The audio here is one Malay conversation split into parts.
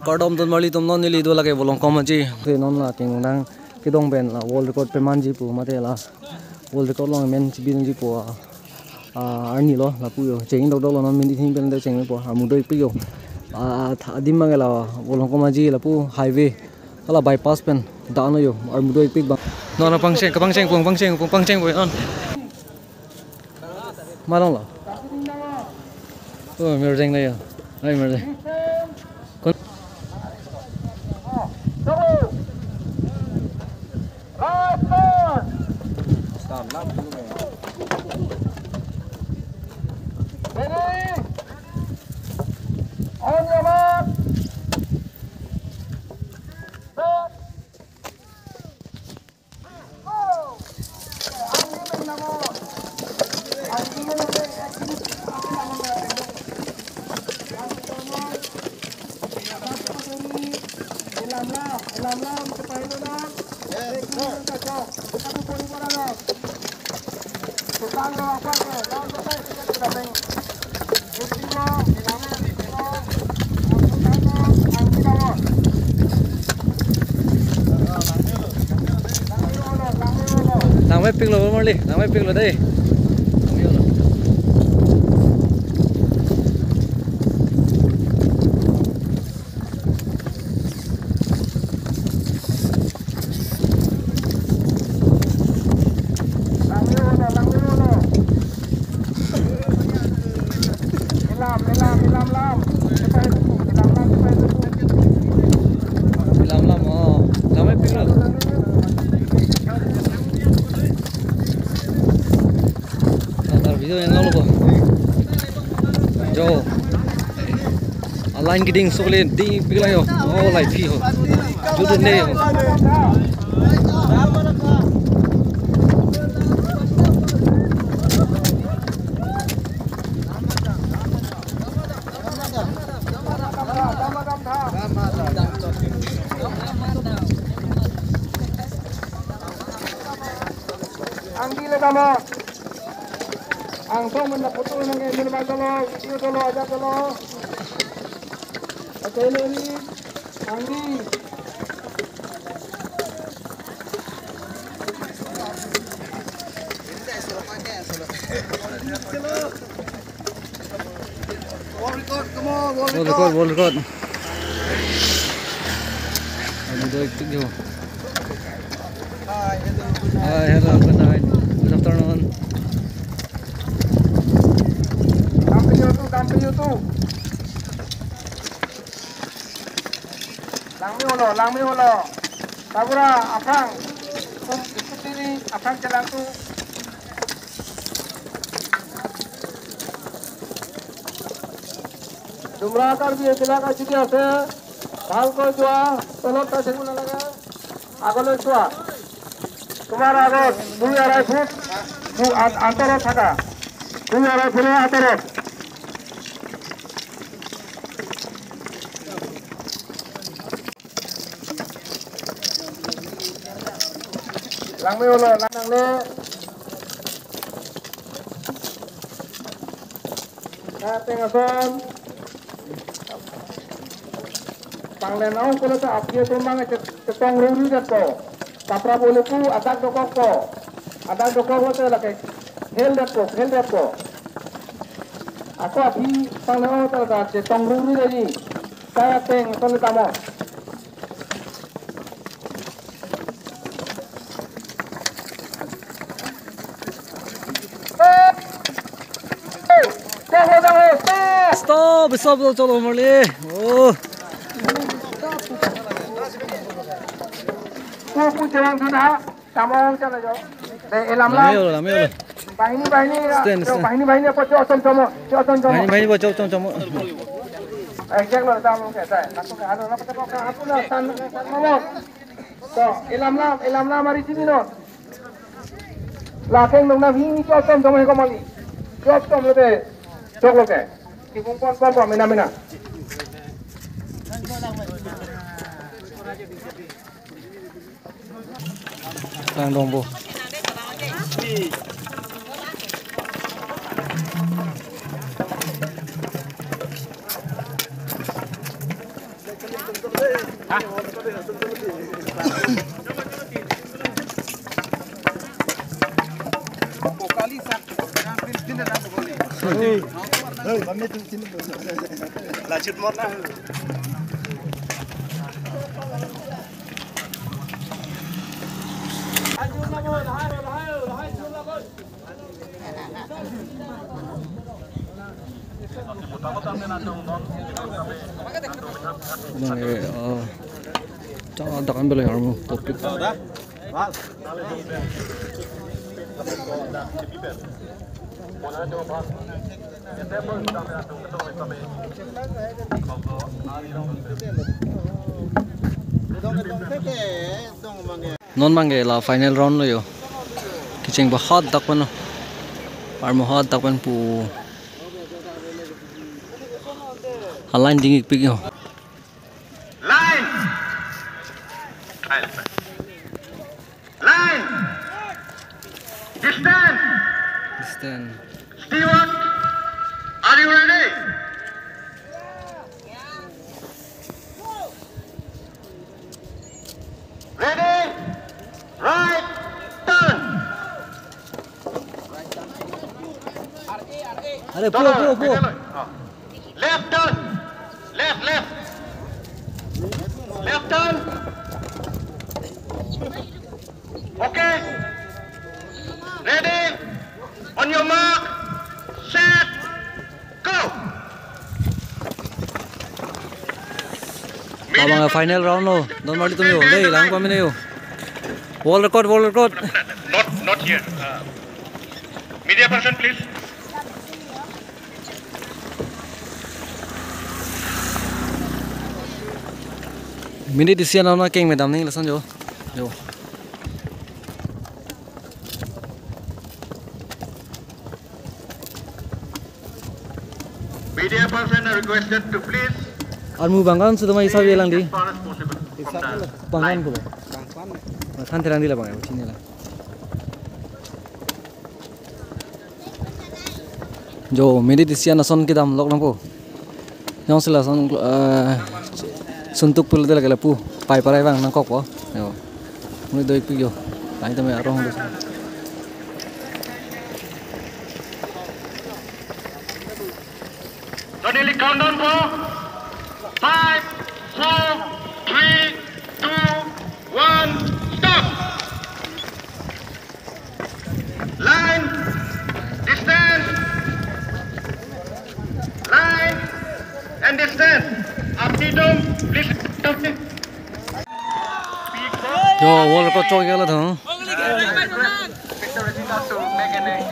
Cardom don mali tom non nili do lage bolong komaji te non la ting nang kidong ben la world record pe manji pu mate la world record long men bin ji pu arni lo la pu yo cheng dok dok lo non min thing ben de cheng pu amu doi pu yo dim mang la bolong komaji la pu highway la bypass pen da no yo amu doi pik bang non la pangcheng boy on malong la oh mer jeng la yo ai mer jeng Nang mai pik lo morli, nang mai pik lo dai. Video yang lalu jo line giding solen di pigla yo oh live hi ho judun ne yo Anggile kama Angso menda foto nang ini dolo, video dolo aja dolo. Oke ini Anggi. World record. Video itu jo. Hi, hello, good night. Good afternoon. Kampung itu. Langmi holo. Tabura apang. Ikut ini apang jalan tu. Jumlah kar biar silakan sini ase. Hal ko jua. Tolong tak seguna lagi. Agak jua. Kemarin agak 2 foot. Antara taka. 2 foot antara. Langmi ulo, lanang le. Tengason. Panglenau kulo sa apye tumbang cetong ruri jato. Tapra boleh ku adak dokok ko. Adak dokok ko te lake. Hel dato. Aku api panglenau ta cetong ruri lagi. Saya teng kon tamo. Stop chalo morli. Oh. Ku jalan sudah. Tamong chala jo. Elam lam. Bahini apa cocok Bahini baca Exact lo tao lo kaya. Nakto ka ano na patapos ka hapon na san mamot. So ilam lam mari sini no. Lakeng nung na hingi ko tom tomay ko mali. Job tom lo te. Chok lo ke. Kung kon mina. Lang dong bu. Jangan tekan beli armu topik. Non mangge la final round lo yo. Kicing ba hot takpan no. Armu hot takpan pu. Halain dingik pig yo. Line. Distance. Steward, are you ready? Ready? Right turn. Are pu. Left turn. Left. Left turn. Okay. Ready? On your mark. Set. Go. Abang final round lo. Don mali tumi yo. Dei lang pa mine yo. Wall record. Not here. Media person, please. Mini disian na king madam ning lasan yo. Yo. Media person are requested to please. Armu bangkan sudah mai sabi lang di. As far as possible. Bangkan ko. Kan terang di lah bang. Sini lah. Jo mini disian nason kita lok lang po. Yang sila son suntuk pul dela kala pu. Pai parai bang nang kok po. Yo. Muni doi pi yo. Lain tu mai arong dos. So nearly countdown for 5, 4, 3, 2, 1, stop. Line, distance, line, and distance. Aptitude, please. Yo wall record chok gala tho.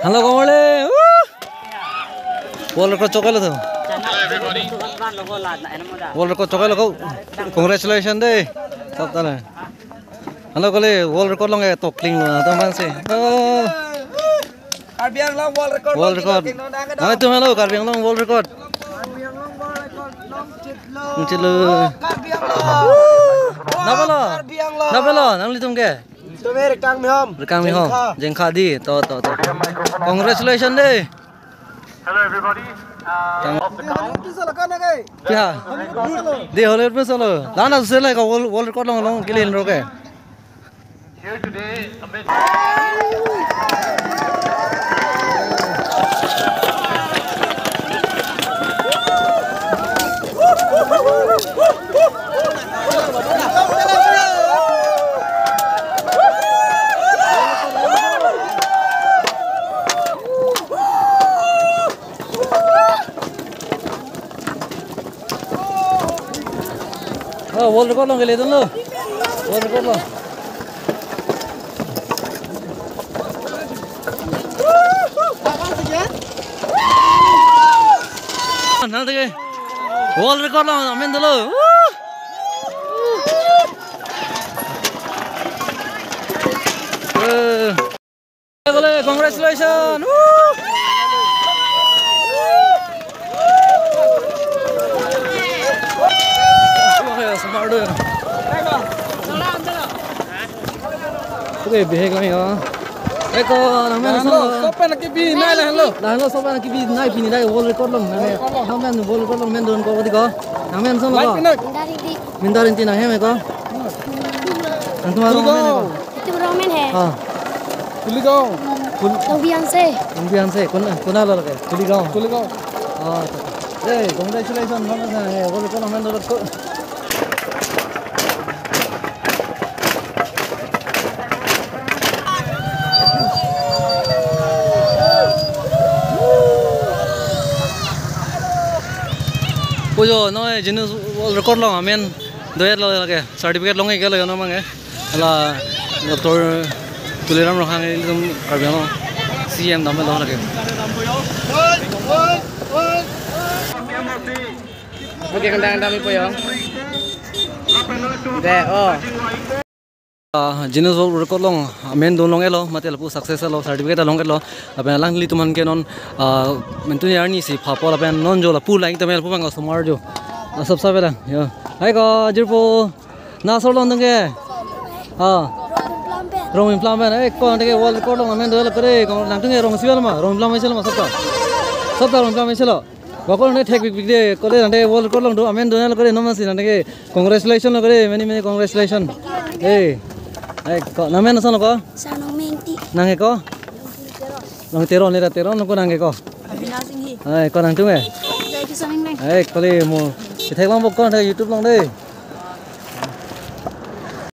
Hello komole. Wall record chok gala tho. Wall record chok gala ko. Congratulations deh. Sab tala. Hello kole wall record long e tok kling lo tam ban se. Karbiang long wall record. Wall record. Hai tu hello Karbiang long wall record. Chitlo. Karbiang long. Nabelo nang litum ke? Tumi rekang mi hom. Jengkha di to. Congratulations deh. Hello everybody. Off the count. Kya? Di hole pe solo. Lana se lai ka wall record long kilin ro ke. Here today, amid wall record long kele lo. Wall record long. Nang World record long amen dulu. Boleh, congratulations. Smart deh. Oke, behek lang ya. Eko, namen Sopan lagi bi, nai lah lo. Lahan sopan lagi bi naik pini naik world record long. Namen world record long men don ko kadi ko. Namen sama ko. Mindar inti na hem ko. Ang tumaro men ko. Itu ramen hai. Ha. Kuligaon. Lambian se. Kuna lo lagi. Kuligaon. Kuligaon. Ah. Hey, congratulations namen sa world record long men don ko. Pujo, no jenis record long amen doyat lo lagi certificate long ke lo no mange ala doktor tuliram rohang ilum karbiano CM nambe lo lagi Oke, kandang-kandang po yung. De, oh. jenis record long amen don long elo mate lapu success lo certificate long ke lo apen lang li tuman ke non mentu yar ni si phapo apen non jo la pu like tamel pu mang smar jo sab sab la yo hai ko jirpo na so long denge ha rong implant ben ek ko ndege world record long amen do la kare ko nang tunge rong siwal ma rong implant mai selo ma sabta rong implant mai selo bakol ne thek big de ko le ndege world record long do amen do la kare nomasi ndege congratulations la kare many congratulations hey kok namen asal ko? Sanong menti. Nangge ko? Nang teron nira teron ko nangge ko. Abinasing hi. Ai ko nang tunge. Jadi sanong meng. Ai kali mo. Kita bang bok ko YouTube long deh.